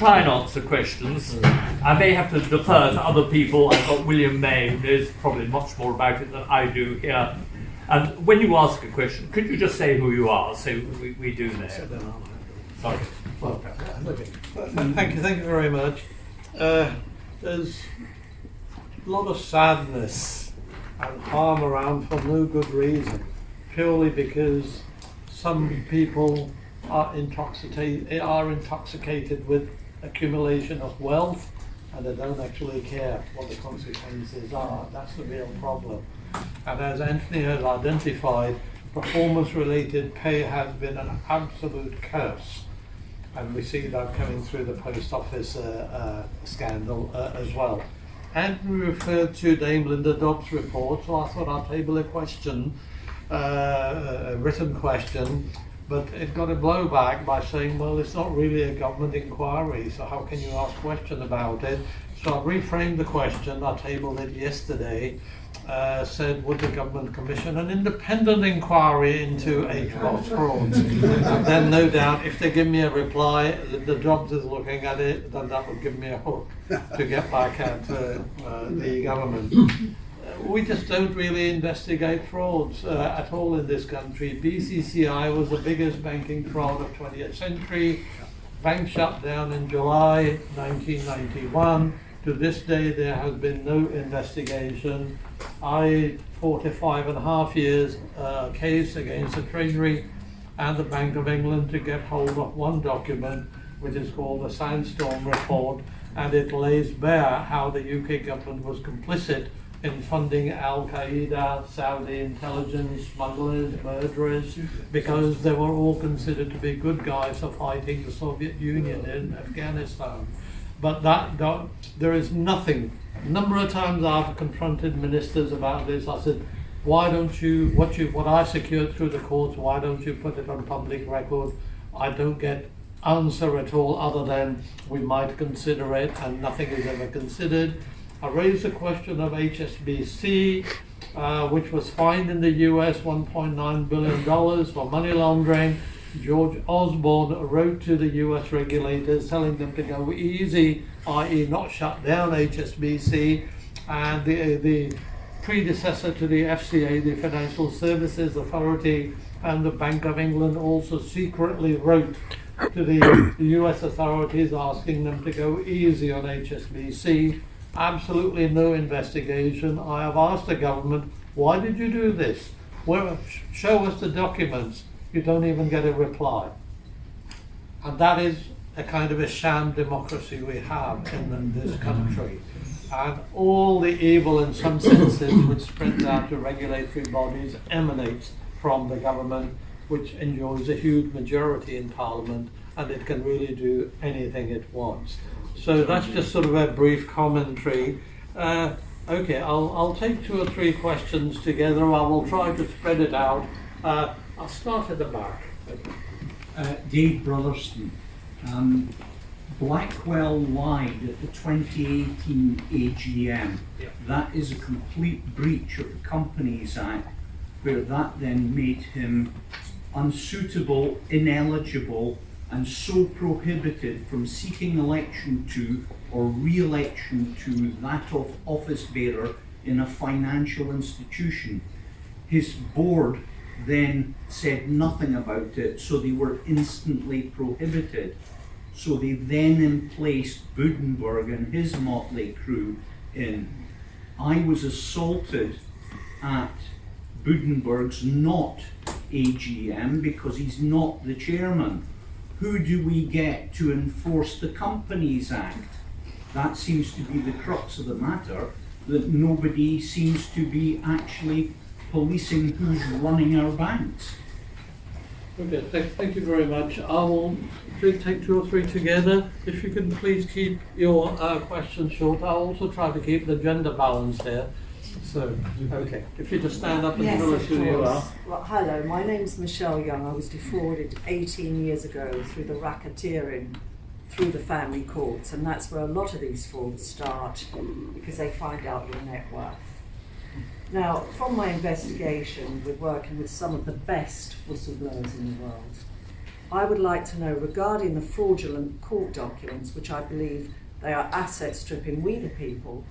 try and answer questions. I may have to defer to other people. I've got William May, who knows probably much more about it than I do here. And when you ask a question, could you just say who you are, so we do know? Sorry. Well, thank you very much. There's a lot of sadness and harm around for no good reason, purely because some people are intoxicated with accumulation of wealth, and they don't actually care what the consequences are. That's the real problem. And as Anthony has identified, performance-related pay has been an absolute curse. And we see that coming through the post office scandal as well. Andrew referred to Dame Linda Dobbs' report, so I thought I'd table a question, a written question, but it got a blowback by saying, well, it's not really a government inquiry, so how can you ask a question about it? So I reframed the question, I tabled it yesterday, said, would the government commission an independent inquiry into HBOS frauds? And then no doubt, if they give me a reply, the Dobbs is looking at it, then that would give me a hook to get back at the government. We just don't really investigate frauds at all in this country. BCCI was the biggest banking fraud of 20th century. Bank shut down in July 1991. To this day, there has been no investigation. I fought a 5.5 years case against the Treasury and the Bank of England to get hold of one document, which is called the Sandstorm Report, and it lays bare how the UK government was complicit in funding Al-Qaeda, Saudi intelligence, smugglers, murderers, because they were all considered to be good guys for fighting the Soviet Union in Afghanistan. But there is nothing. A number of times I've confronted ministers about this. I said, why don't you, what I secured through the courts, why don't you put it on public record? I don't get answer at all other than we might consider it, and nothing is ever considered. I raised the question of HSBC, which was fined in the US $1.9 billion for money laundering. George Osborne wrote to the US regulators telling them to go easy, i.e. not shut down HSBC, and the predecessor to the FCA, the Financial Services Authority, and the Bank of England also secretly wrote to the US authorities asking them to go easy on HSBC. Absolutely no investigation. I have asked the government, why did you do this? Well, show us the documents. You don't even get a reply. And that is a kind of a sham democracy we have in this country. And all the evil in some senses which spreads out to regulatory bodies emanates from the government, which enjoys a huge majority in Parliament, and it can really do anything it wants. So that's just sort of a brief commentary. Okay, I'll take 2 or 3 questions together. I will try to spread it out. I'll start at the back. Dave Brotherston. Blackwell lied at the 2018 AGM. Yeah. That is a complete breach of the Companies Act, where that then made him unsuitable, ineligible, and so prohibited from seeking election to or re-election to that of office bearer in a financial institution. His board then said nothing about it, so they were instantly prohibited. So they then emplaced Buddenberg and his motley crew in. I was assaulted at Buddenberg's not AGM because he's not the chairman. Who do we get to enforce the Companies Act? That seems to be the crux of the matter, that nobody seems to be actually policing who's running our banks. Okay, thank you very much. I will take 2 or 3 together. If you can please keep your questions short. I'll also try to keep the gender balance here. So, okay, if you just stand up and tell us who you are. Well, hello, my name's Michelle Young. I was defrauded 18 years ago through the racketeering through the family courts, and that's where a lot of these frauds start, because they find out your net worth. Now, from my investigation, we're working with some of the best whistleblowers in the world. I would like to know regarding the fraudulent court documents, which I believe they are asset stripping we the people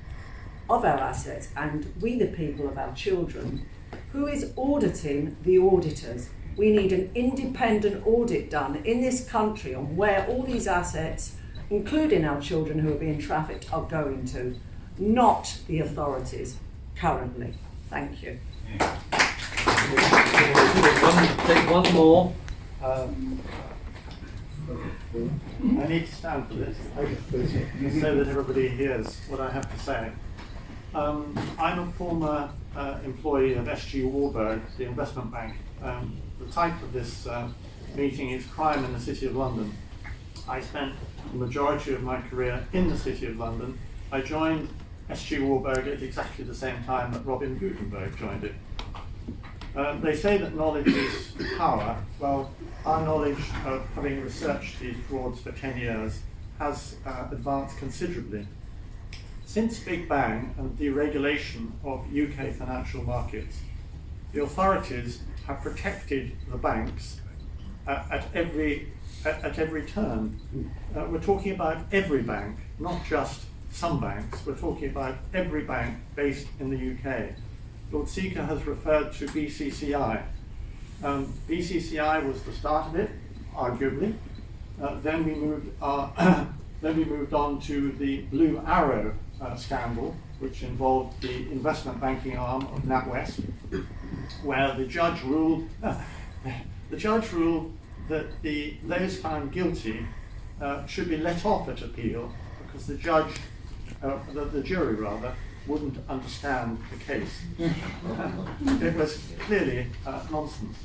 of our assets and we the people of our children, who is auditing the auditors? We need an independent audit done in this country on where all these assets, including our children who are being trafficked, are going to, not the authorities currently. Thank you. Take one more. I need to stand for this so that everybody hears what I have to say. I'm a former employee of SG Warburg, the investment bank. The type of this meeting is crime in the City of London. I spent the majority of my career in the City of London. I joined SG Warburg at exactly the same time that Robin Gutenberg joined it. They say that knowledge is power. Well, our knowledge of having researched these frauds for 10 years has advanced considerably. Since Big Bang and deregulation of UK financial markets, the authorities have protected the banks at every turn. We're talking about every bank, not just some banks. We're talking about every bank based in the UK. Lord Sikka has referred to BCCI. BCCI was the start of it, arguably. Then we moved on to the Blue Arrow scandal, which involved the investment banking arm of NatWest, where the judge ruled that those found guilty should be let off at appeal because the jury wouldn't understand the case. It was clearly nonsense.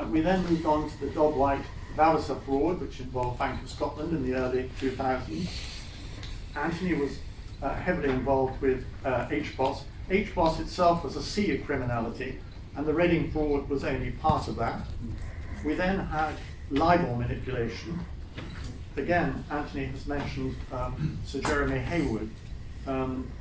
We then moved on to the Dog White Vavasor fraud, which involved Bank of Scotland in the early 2000s. Anthony was heavily involved with HBOS. HBOS itself was a sea of criminality, and the Reading fraud was only part of that. We then had libel manipulation. Again, Anthony has mentioned Sir Jeremy Hayward.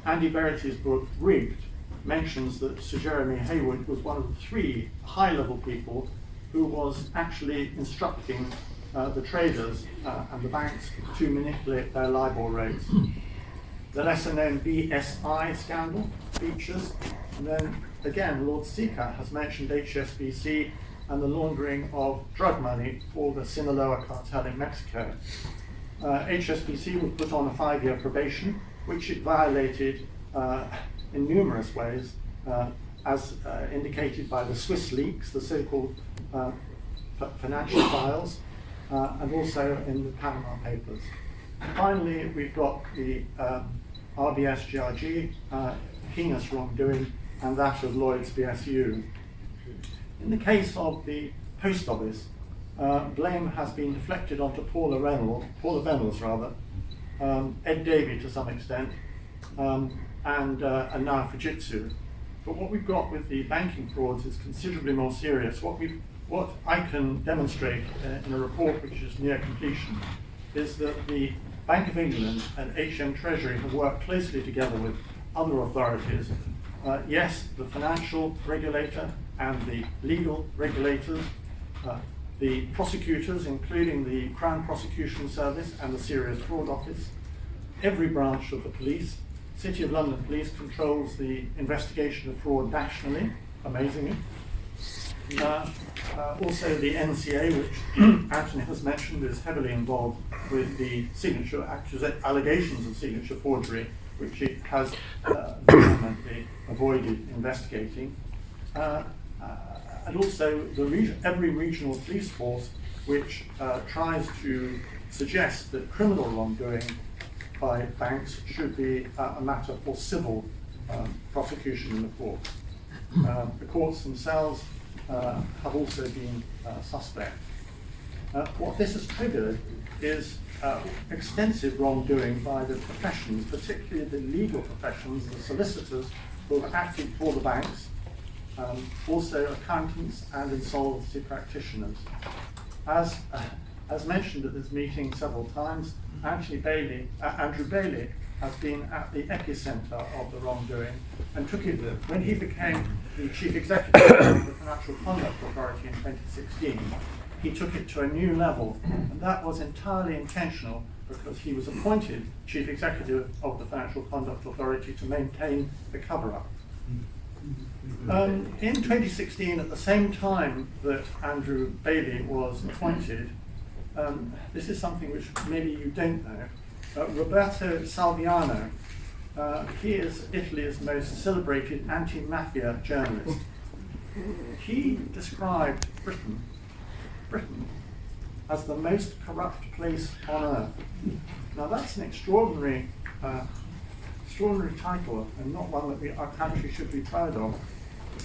Andy Verity's book, Rigged, mentions that Sir Jeremy Hayward was one of the 3 high-level people who was actually instructing the traders and the banks to manipulate their LIBOR rates. The lesser-known BSI scandal features, and then again, Lord Sikka has mentioned HSBC and the laundering of drug money for the Sinaloa cartel in Mexico. HSBC was put on a 5-year probation, which it violated in numerous ways, as indicated by the Swiss leaks, the so-called financial files, and also in the Panama Papers. Finally, we've got the RBS GRG, heinous wrongdoing, and that of Lloyd's BSU. In the case of the Post Office, blame has been deflected onto Paula Reynolds, Ed Davey to some extent, and now Fujitsu. But what we've got with the banking frauds is considerably more serious. What I can demonstrate in a report which is near completion is that the Bank of England and HM Treasury have worked closely together with other authorities. Yes, the financial regulator and the legal regulators, the prosecutors, including the Crown Prosecution Service and the Serious Fraud Office, every branch of the police. City of London Police controls the investigation of fraud nationally, amazingly. Also the NCA, which Anthony has mentioned, is heavily involved with the signature allegations of signature forgery, which it has vehemently avoided investigating. And also every regional police force which tries to suggest that criminal wrongdoing by banks should be a matter for civil prosecution in the courts. The courts themselves have also been suspect. What this has triggered is extensive wrongdoing by the professions, particularly the legal professions, the solicitors who have acted for the banks, also accountants and insolvency practitioners. As mentioned at this meeting several times, Andrew Bailey has been at the epicenter of the wrongdoing and took it when he became the chief executive of the Financial Conduct Authority in 2016. he took it to a new level, and that was entirely intentional because he was appointed Chief Executive of the Financial Conduct Authority to maintain the cover-up. In 2016, at the same time that Andrew Bailey was appointed, this is something which maybe you don't know, Roberto Salviano, he is Italy's most celebrated anti-mafia journalist. He described Britain as the most corrupt place on earth. Now that's an extraordinary title, and not one that our country should be proud of.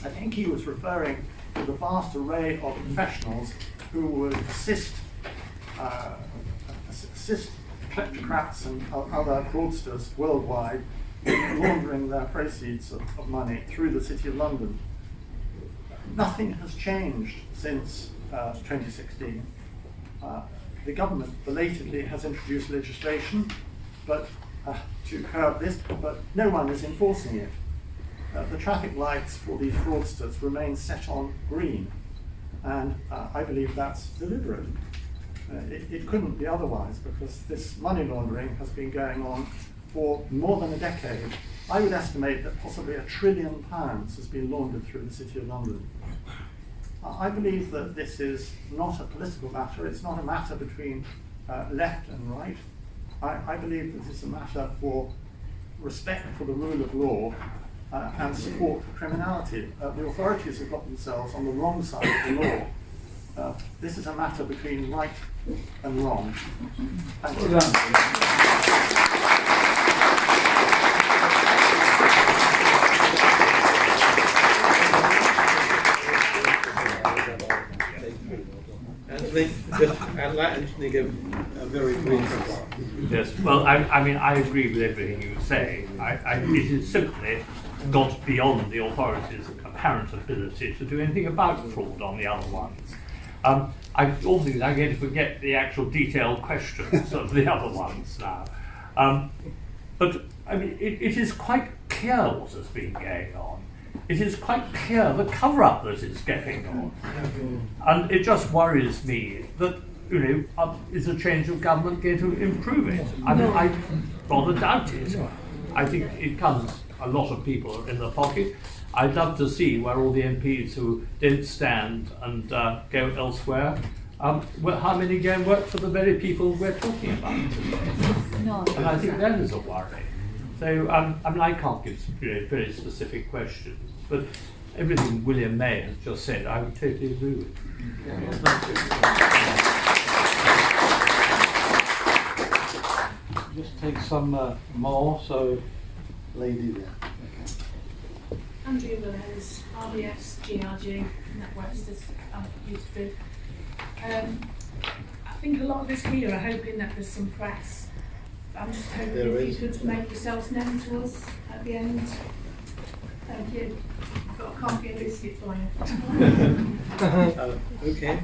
I think he was referring to the vast array of professionals who would assist kleptocrats and other fraudsters worldwide in laundering their proceeds of money through the City of London. Nothing has changed since 2016. The government belatedly has introduced legislation to curb this, but no one is enforcing it. The traffic lights for these fraudsters remain set on green, and I believe that's deliberate. It couldn't be otherwise, because this money laundering has been going on for more than a decade. I would estimate that possibly £1 trillion has been laundered through the City of London. I believe that this is not a political matter. It's not a matter between left and right. I believe that it's a matter for respect for the rule of law and support for criminality. The authorities have got themselves on the wrong side of the law. This is a matter between right and wrong. Thank you. Anthony, and let Anthony give a very brief reply. Yes, well, I mean, I agree with everything you say. It is simply got beyond the authorities' apparent ability to do anything about fraud on the other ones. I also think I'm going to forget the actual detailed questions of the other ones now. But I mean, it is quite clear what has been going on. It is quite clear the cover-up that is going on. And it just worries me that, is a change of government going to improve it? I mean, I rather doubt it. I think it comes a lot of people in the pocket. I'd love to see where all the MPs who don't stand and go elsewhere, how many go and work for the very people we're talking about. No. And I think that is a worry. So, I mean, I can't give very specific questions, but everything William May has just said, I would totally agree with. Just take some more, so lady there. Andrea Willows, RBS, GRG, NetWest as used to be. I think a lot of us here are hoping that there's some press. I'm just hoping if you could make yourselves known to us at the end. Thank you. I've got a coffee and biscuit for you. Okay.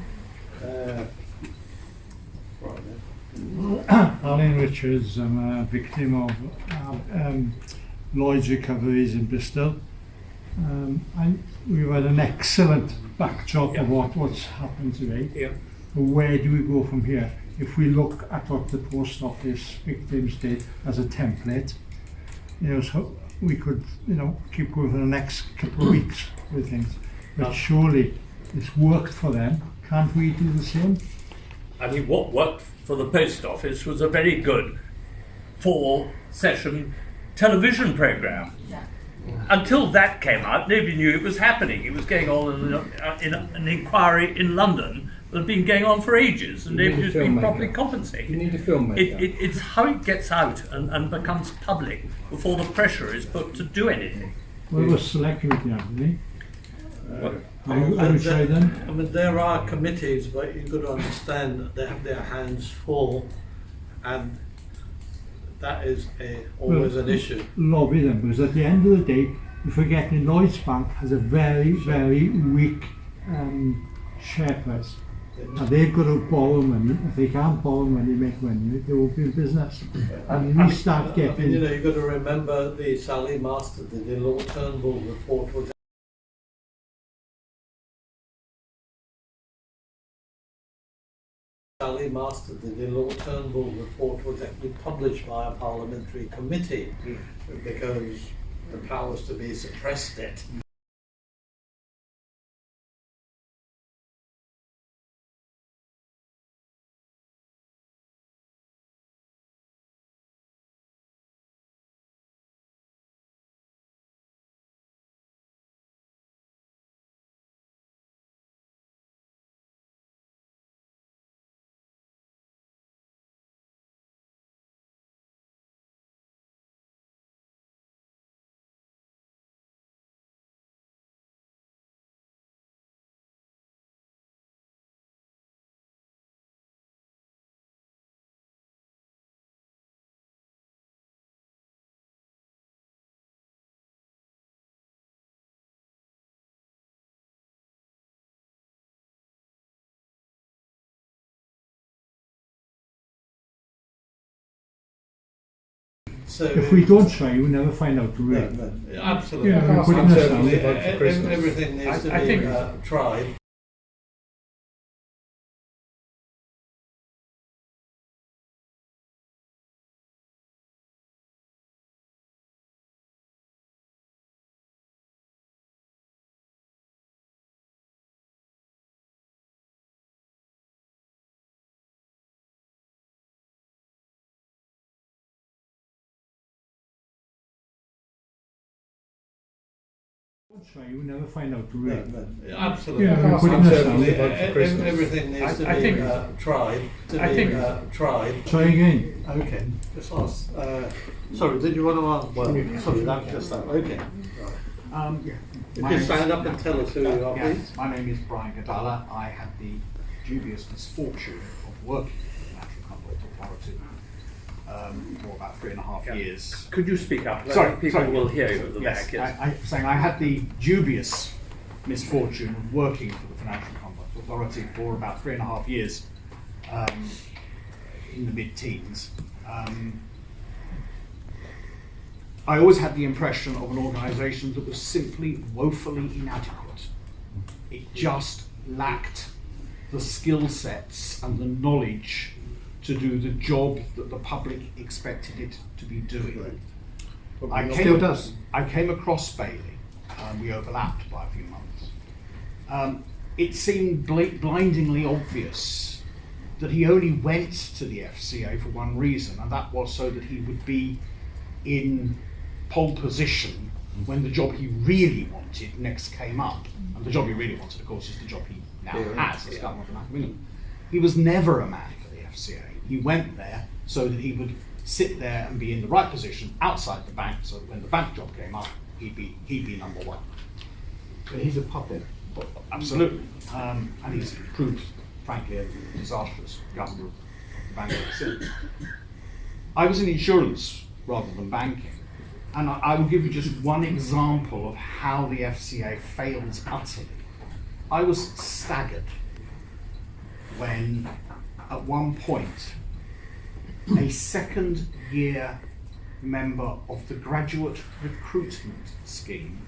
Alan Richards, I'm a victim of Lloyd's recoveries in Bristol. And we've had an excellent backdrop of what's happened today. Yeah. But where do we go from here? If we look at what the post office victims did as a template, so we could, keep going for the next couple of weeks with things. But surely it's worked for them. Can't we do the same? I mean, what worked for the post office was a very good 4-session television programme. Until that came out, nobody knew it was happening. It was going on in an inquiry in London that had been going on for ages, and nobody was being properly compensated. You need a filmmaker. It's how it gets out and becomes public before the pressure is put to do anything. Well, it was select committee, Anthony. I would And try them. I mean, there are committees, but you've got to understand that they have their hands full, and that is always an issue. Lobby them, because at the end of the day, you're forgetting Lloyd's Bank has a very, very weak share price. And they've got to borrow money. If they can't borrow money, make money, they won't be in business. And we start getting... You've got to remember the Sally Master, the Law Turnbull report was Sally mastered the law Turnbull report was actually published by a parliamentary committee because the powers to be suppressed it. So If we don't try, we'll never find out, do we? absolutely, Yeah, we put in a sound. everything needs to I be think- tried. Don't try, we'll never find out, do we? Absolutely, Yeah, we put in a sound. everything needs to be tried. Tried. Try again. Okay, just ask. Sorry, did you want to ask? Well, sorry, that's just that. Okay. If you stand up and tell us who you are, please. Yes, my name is Brian Gadala. I had the dubious misfortune of working for the Natural Conduct Authority for about 3.5 years. Could you speak up? Sorry, People sorry. will hear you at the Yes, back. Yes. I'm saying I had the dubious misfortune of working for the Financial Conduct Authority for about 3.5 years in the mid-teens. I always had the impression of an organisation that was simply woefully inadequate. It just lacked the skill sets and the knowledge to do the job that the public expected it to be doing. I came across Bailey. We overlapped by a few months. It seemed blindingly obvious that he only went to the FCA for one reason, and that was so that he would be in pole position when the job he really wanted next came up. And the job he really wanted, of course, is the job he now has as Governor of Macmillan. He was never a man for the FCA. He went there so that he would sit there and be in the right position outside the bank, so that when the bank job came up, he'd be number one. He's a puppet. Absolutely. And he's proved, frankly, a disastrous governor of the bank ever since. I was in insurance rather than banking. And I will give you just one example of how the FCA fails utterly. I was staggered when, at one point, a second year member of the graduate recruitment scheme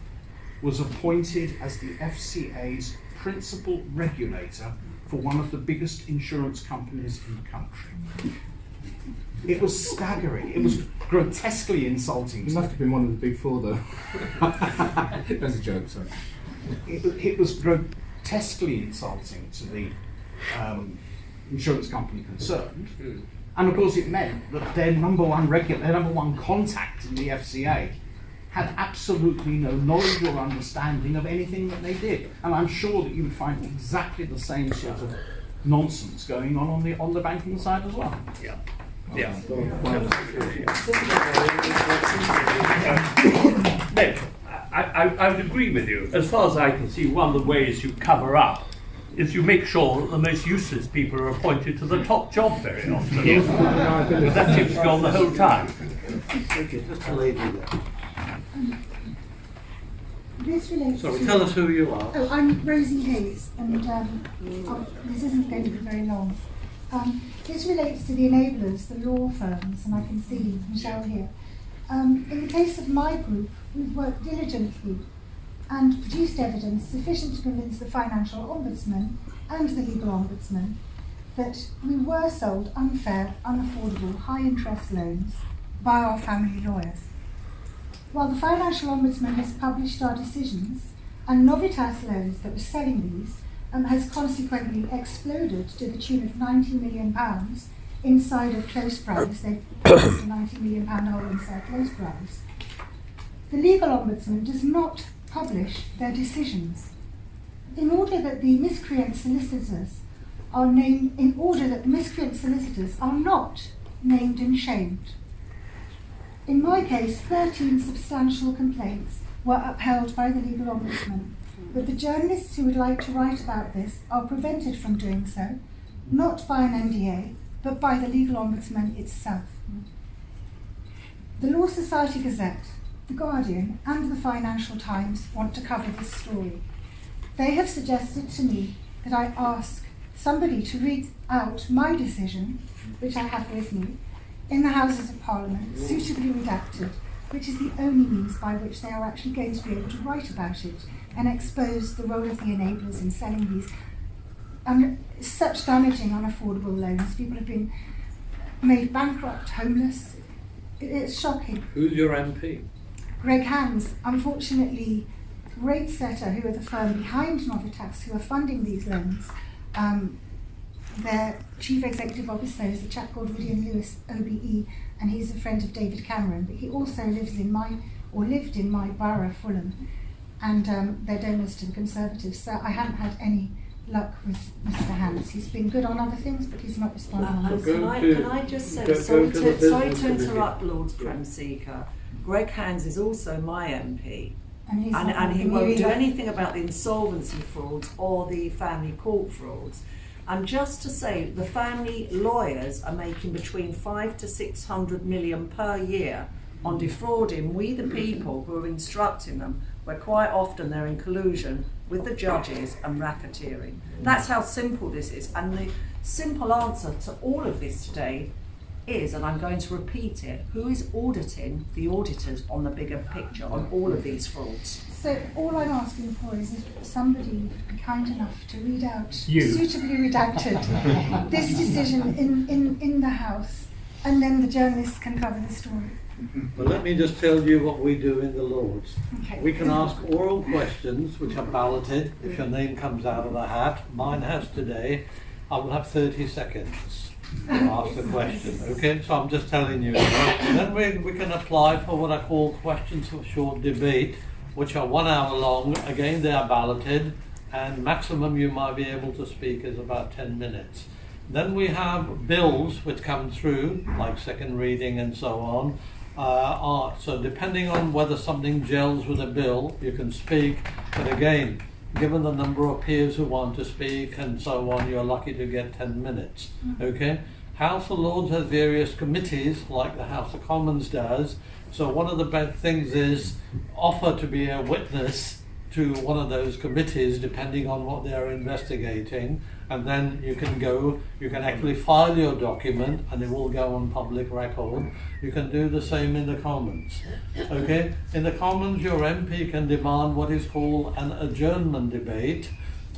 was appointed as the FCA's principal regulator for one of the biggest insurance companies in the country. It was staggering. It was grotesquely insulting. He must have been one of the big four, though. That's a joke, sorry. It was grotesquely insulting to the insurance company concerned. And of course it meant that their number one contact in the FCA had absolutely no knowledge or understanding of anything that they did. And I'm sure that you would find exactly the same sort of nonsense going on the banking side as well. Yeah. Yeah. No, I would agree with you. As far as I can see, one of the ways you cover up is you make sure that the most useless people are appointed to the top job very often. But that seems to go on the whole time. Okay, just a lady there. This relates Sorry, to... tell us who you are. Oh, I'm Rosie Hayes, and this isn't going to be very long. This relates to the enablers, the law firms, and I can see Michelle here. In the case of my group, we've worked diligently and produced evidence sufficient to convince the Financial Ombudsman and the Legal Ombudsman that we were sold unfair, unaffordable, high-interest loans by our family lawyers. While the Financial Ombudsman has published our decisions, and Novitas loans that were selling these has consequently exploded to the tune of £90 million inside of close browse. They've published a £90 million hole inside close browse. The legal ombudsman does not publish their decisions in order that the miscreant solicitors are named, in order that the miscreant solicitors are not named and shamed. In my case, 13 substantial complaints were upheld by the legal ombudsman, but the journalists who would like to write about this are prevented from doing so, not by an NDA, but by the legal ombudsman itself. The Law Society Gazette, The Guardian, and the Financial Times want to cover this story. They have suggested to me that I ask somebody to read out my decision, which I have with me, in the Houses of Parliament, suitably redacted, which is the only means by which they are actually going to be able to write about it and expose the role of the enablers in selling these such damaging, unaffordable loans. People have been made bankrupt, homeless. It's shocking. Who's your MP? Greg Hands, unfortunately, Rate Setter, who are the firm behind Novitas, who are funding these loans, their chief executive officer is a chap called William Lewis, OBE, and he's a friend of David Cameron, but he also lived in my borough, Fulham, and they're donors to the Conservatives. So I haven't had any luck with Mr. Hands. He's been good on other things, but he's not responding on this. Can I just say, sorry to interrupt, Lord Prem Sikka, Greg Hands is also my MP. And he won't do anything about the insolvency frauds or the family court frauds. And just to say, the family lawyers are making between 500 to 600 million per year on defrauding we the people who are instructing them, where quite often they're in collusion with the judges and racketeering. That's how simple this is. And the simple answer to all of this today is, and I'm going to repeat it, who is auditing the auditors on the bigger picture on all of these frauds? So all I'm asking for is if somebody would be kind enough to read out You. suitably redacted this decision in the House, and then the journalists can cover the story. Well, let me just tell you what we do in the Lords. Okay. We can ask oral questions which are balloted if your name comes out of the hat. Mine has today. I will have 30 seconds to ask the question. Okay, so I'm just telling you. Then we can apply for what I call questions for short debate, which are 1 hour long. Again, they are balloted, and maximum you might be able to speak is about 10 minutes. Then we have bills which come through, like second reading and so on. So depending on whether something gels with a bill, you can speak. But again, given the number of peers who want to speak and so on, you're lucky to get 10 minutes. Okay? House of Lords has various committees, like the House of Commons does. So one of the best things is offer to be a witness to one of those committees, depending on what they are investigating, and then you can actually file your document and it will go on public record. You can do the same in the Commons. Okay? In the Commons, your MP can demand what is called an adjournment debate.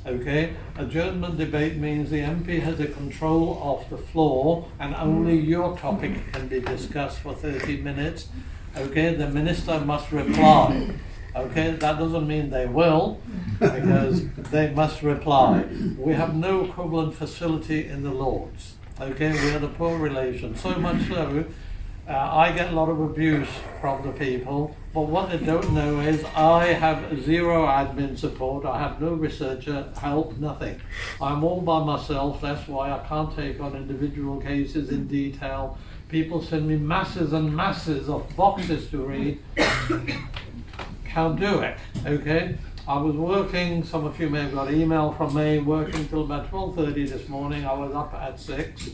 Okay? Adjournment debate means the MP has a control of the floor and only your topic can be discussed for 30 minutes. Okay? The minister must reply. Okay, that doesn't mean they will, because they must reply. We have no equivalent facility in the Lords. Okay, we have a poor relation. So much so, I get a lot of abuse from the people, but what they don't know is I have zero admin support, I have no researcher help, nothing. I'm all by myself, that's why I can't take on individual cases in detail. People send me masses and masses of boxes to read. Can't do it, okay? I was working, some of you may have got an email from me, working till about 12:30 this morning. I was up at 6,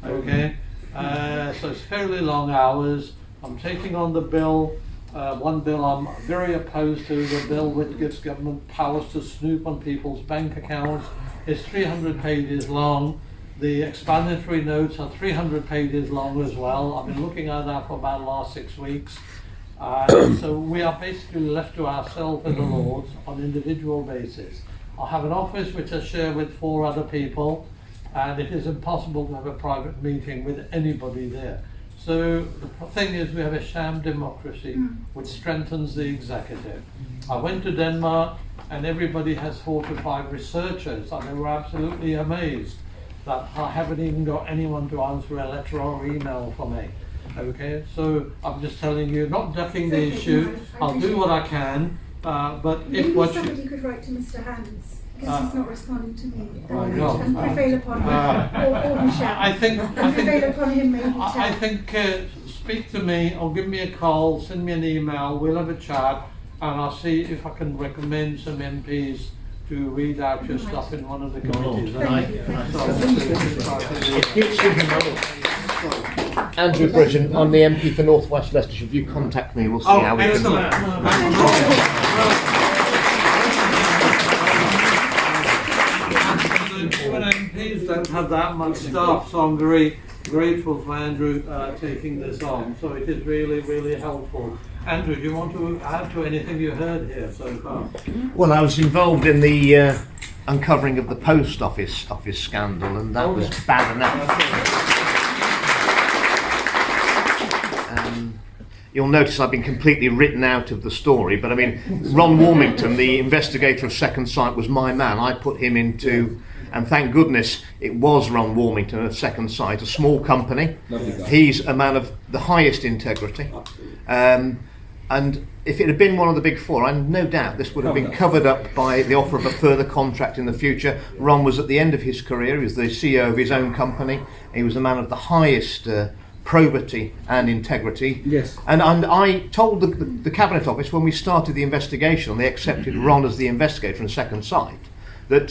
okay? So it's fairly long hours. I'm taking on the bill, one bill I'm very opposed to, the bill which gives government powers to snoop on people's bank accounts. It's 300 pages long. The explanatory notes are 300 pages long as well. I've been looking at that for about the last 6 weeks. So we are basically left to ourselves in the Lords on an individual basis. I have an office which I share with 4 other people. and it is impossible to have a private meeting with anybody there. So the thing is, we have a sham democracy which strengthens the executive. I went to Denmark, and everybody has 4 to 5 researchers, and they were absolutely amazed that I haven't even got anyone to answer a letter or email for me. Okay, so I'm just telling you, not ducking the issue. I'll do what I can, but if Maybe what somebody could write to Mr. Hans, because he's not responding to me. my God. And prevail upon him, or Michelle. I think Prevail upon him, maybe. I think speak to me or give me a call, send me an email, we'll have a chat, and I'll see if I can recommend some MPs to read out your stuff in one of the committees. Andrew Bridgen, I'm the MP for North West Leicestershire. If you contact me, we'll see how we excellent. When MPs don't have that much staff, so I'm very grateful for Andrew taking this on. So it is really, really helpful. Andrew, do you want to add to anything you heard here so far? Well, I was involved in the uncovering of the post office scandal, and that was bad enough. You'll notice I've been completely written out of the story, but I mean, Ron Warmington, the investigator of Second Sight, was my man. I put him into, and thank goodness it was Ron Warmington of Second Sight, a small company. He's a man of the highest integrity. And if it had been one of the big four, I no doubt this would have been covered up by the offer of a further contract in the future. Ron was at the end of his career. He was the CEO of his own company. He was a man of the highest probity and integrity. Yes. And I told the Cabinet Office when we started the investigation, and they accepted Ron as the investigator in Second Sight, that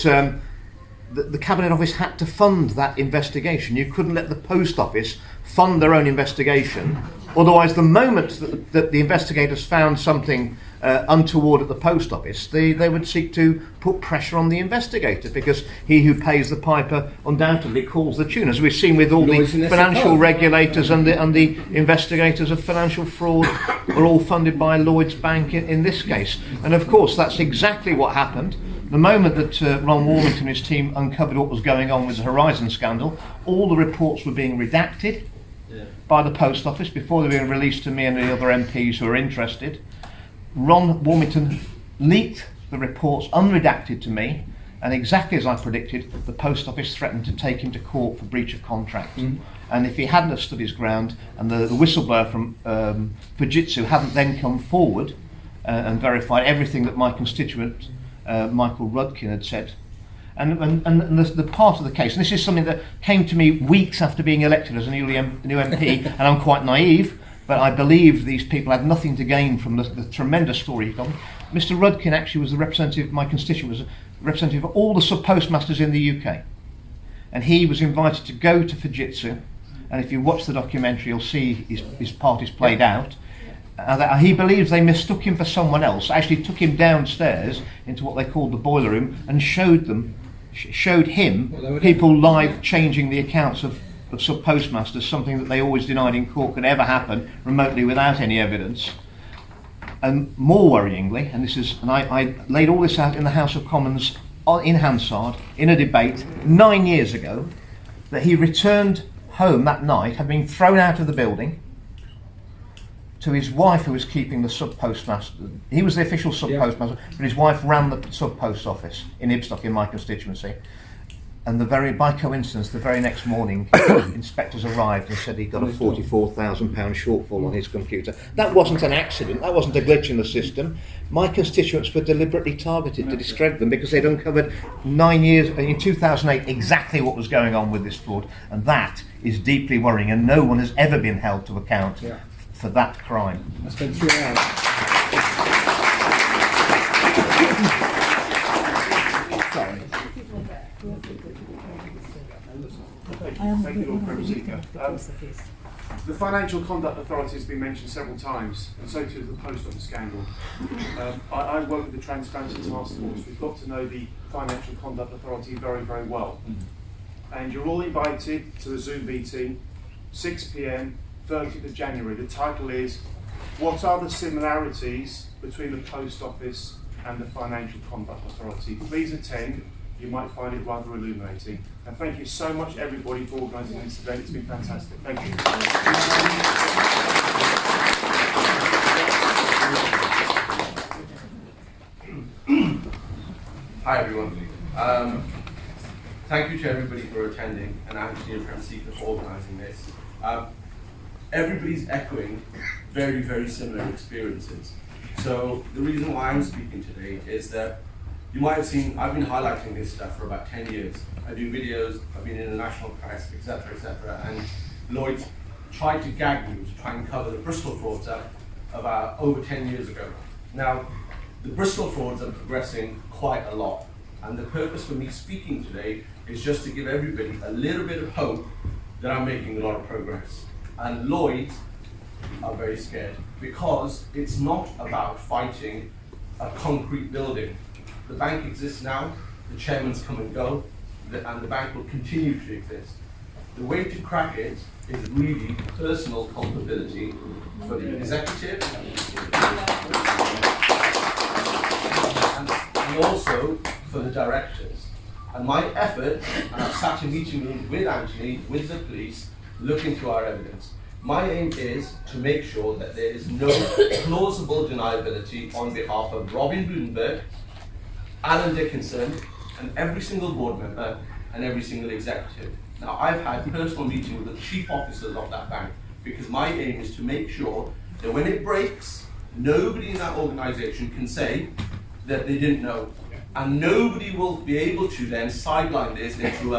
the Cabinet Office had to fund that investigation. You couldn't let the Post Office fund their own investigation. Otherwise, the moment that the investigators found something untoward at the Post Office, they would seek to put pressure on the investigator, because he who pays the piper undoubtedly calls the tune, as we've seen with all the financial regulators and the investigators of financial fraud are all funded by Lloyds Bank in this case. And of course, that's exactly what happened. The moment that Ron Warmington and his team uncovered what was going on with the Horizon scandal, all the reports were being redacted by the Post Office before they were released to me and the other MPs who were interested. Ron Warmington leaked the reports unredacted to me, and exactly as I predicted, the Post Office threatened to take him to court for breach of contract. And if he hadn't have stood his ground, and the whistleblower from Fujitsu hadn't then come forward and verified everything that my constituent Michael Rudkin had said, and the part of the case, and this is something that came to me weeks after being elected as a new MP, and I'm quite naive, but I believe these people had nothing to gain from the tremendous story he told me. Mr. Rudkin actually was the representative, my constituent was a representative of all the sub-postmasters in the UK. And he was invited to go to Fujitsu, and if you watch the documentary, you'll see his part is played out. He believes they mistook him for someone else, actually took him downstairs into what they called the boiler room and showed him people live changing the accounts of sub-postmasters, something that they always denied in court could ever happen remotely without any evidence. And more worryingly, and I laid all this out in the House of Commons in Hansard in a debate 9 years ago, that he returned home that night, had been thrown out of the building, to his wife, who was keeping the sub-postmaster. He was the official sub-postmaster, but his wife ran the sub-post office in Ibstock in my constituency. And by coincidence, the very next morning, inspectors arrived and said he'd got a £44,000 shortfall on his computer. That wasn't an accident, that wasn't a glitch in the system. My constituents were deliberately targeted to discredit them because they'd uncovered 9 years, in 2008, exactly what was going on with this fraud. And that is deeply worrying, and no one has ever been held to account for that crime. I spent 3 hours. Thank you, Lord Prem Sikka. The Financial Conduct Authority has been mentioned several times, and so too has the Post Office scandal. I work with the Transparency Task Force. We've got to know the Financial Conduct Authority very, very well. And you're all invited to the Zoom meeting, 6 p.m, 30th of January. The title is, what are the similarities between the Post Office and the Financial Conduct Authority? Please attend. you might find it rather illuminating. And thank you so much, everybody, for organising this event. It's been fantastic. Thank you. Hi everyone. Thank you to everybody for attending, and Anthony and Prem Sikka for organising this. Everybody's echoing very, very similar experiences. So the reason why I'm speaking today is that you might have seen I've been highlighting this stuff for about 10 years. I do videos, I've been in the national press, etc., and Lloyd tried to gag me to try and cover the Bristol frauds up about over 10 years ago. Now, the Bristol frauds are progressing quite a lot, and the purpose for me speaking today is just to give everybody a little bit of hope that I'm making a lot of progress. And Lloyds are very scared because it's not about fighting a concrete building. The bank exists now, the chairman's come and go, and the bank will continue to exist. The way to crack it is really personal culpability for the executive and also for the directors. And my effort, and I've sat in meeting rooms with Anthony, with the police, looking through our evidence. My aim is to make sure that there is no plausible deniability on behalf of Robin Blumenberg, Alan Dickinson, and every single board member and every single executive. Now, I've had personal meetings with the chief officers of that bank because my aim is to make sure that when it breaks, nobody in that organisation can say that they didn't know. And nobody will be able to then sideline this into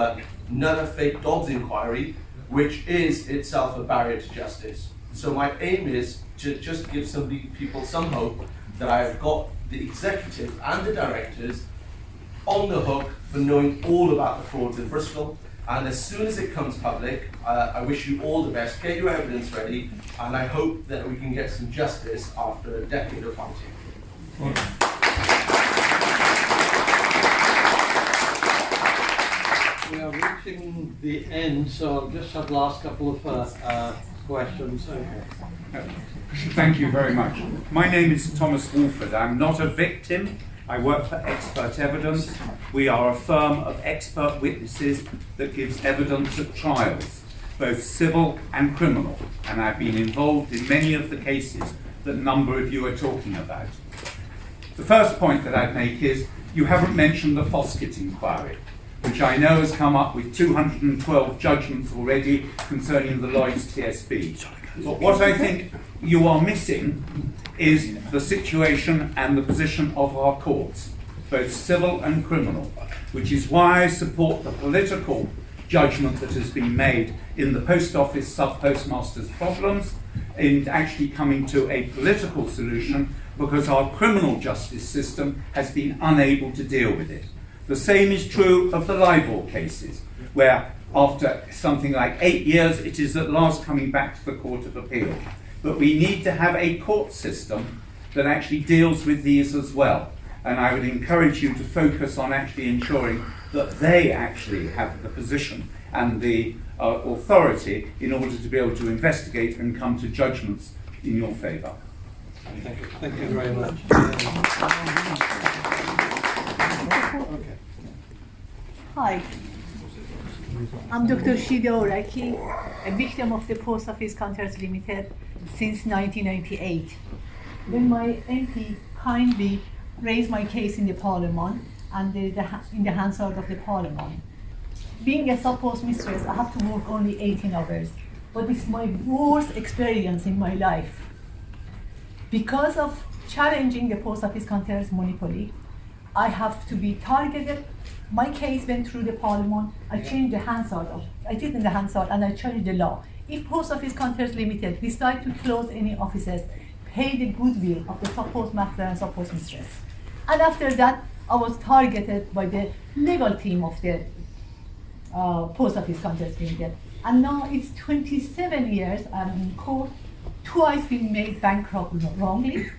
another fake dogs inquiry, which is itself a barrier to justice. So my aim is to just give people some hope that I have got the executive and the directors on the hook for knowing all about the frauds in Bristol. And as soon as it comes public, I wish you all the best. Get your evidence ready, and I hope that we can get some justice after a decade of fighting. We are reaching the end, so I'll just have the last couple of questions. Thank you very much. My name is Thomas Wolford. I'm not a victim. I work for Expert Evidence. We are a firm of expert witnesses that gives evidence at trials, both civil and criminal. And I've been involved in many of the cases that a number of you are talking about. The first point that I'd make is you haven't mentioned the Foskett inquiry, which I know has come up with 212 judgments already concerning the Lloyds TSB. But what I think you are missing is the situation and the position of our courts, both civil and criminal, which is why I support the political judgment that has been made in the Post Office sub-postmasters' problems in actually coming to a political solution, because our criminal justice system has been unable to deal with it. The same is true of the libel cases, where after something like 8 years, it is at last coming back to the Court of Appeal. But we need to have a court system that actually deals with these as well. And I would encourage you to focus on actually ensuring that they actually have the position and the authority in order to be able to investigate and come to judgments in your favour. Thank you very much. Okay. Hi, I'm Dr. Shida Oraki, a victim of the Post Office Counters Limited since 1998. When my MP kindly raised my case in the Parliament and in the Hansard of the Parliament. Being a sub-post mistress, I have to work only 18 hours, but it's my worst experience in my life. Because of challenging the Post Office Counters monopoly, I have to be targeted. My case went through the Parliament. I changed the Hansard. I did in the Hansard and I changed the law. If Post Office Counters Limited decide to close any offices, pay the goodwill of the sub-postmaster and sub-postmistress. And after that, I was targeted by the legal team of the Post Office Counters Limited. And now it's 27 years I'm in court, twice been made bankrupt wrongly.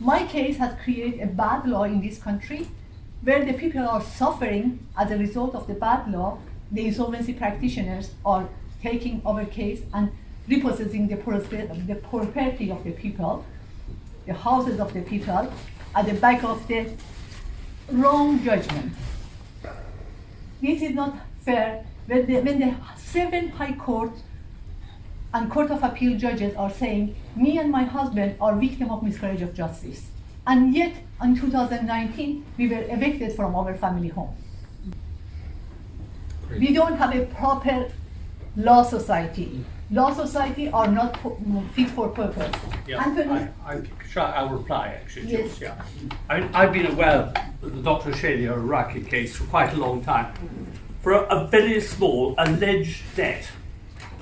My case has created a bad law in this country where the people are suffering as a result of the bad law. The insolvency practitioners are taking over case and repossessing the property of the people, the houses of the people, at the back of the wrong judgment. this is not fair when the 7 High Court and Court of Appeal judges are saying, me and my husband are victim of miscarriage of justice. And yet, in 2019, we were evicted from our family home. We don't have a proper law society. Law society are not fit for purpose. Yeah, Anthony? I'll reply actually, Yes. Jules, yeah. I've been aware of the Dr. Shalia Iraqi case for quite a long time. For a very small alleged debt,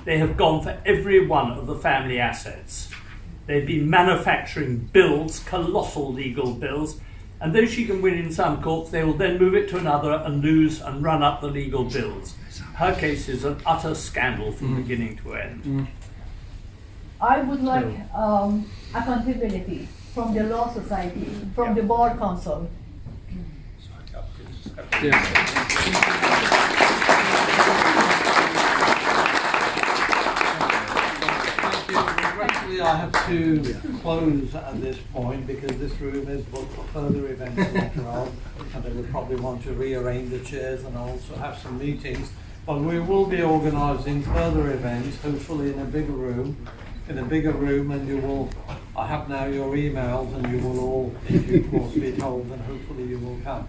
they have gone for every one of the family assets. They've been manufacturing bills, colossal legal bills, and though she can win in some courts, they will then move it to another and lose and run up the legal bills. Her case is an utter scandal from beginning to end. I would like accountability from the law society, from the bar council. Regretfully, I have to close at this point because this room is booked for further events later on, and they would probably want to rearrange the chairs and also have some meetings. But we will be organising further events, hopefully in a bigger room, and you will. I have now your emails, and you will all, in due course, be told, and hopefully you will come.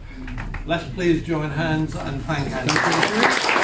Let's please join hands and thank Anthony.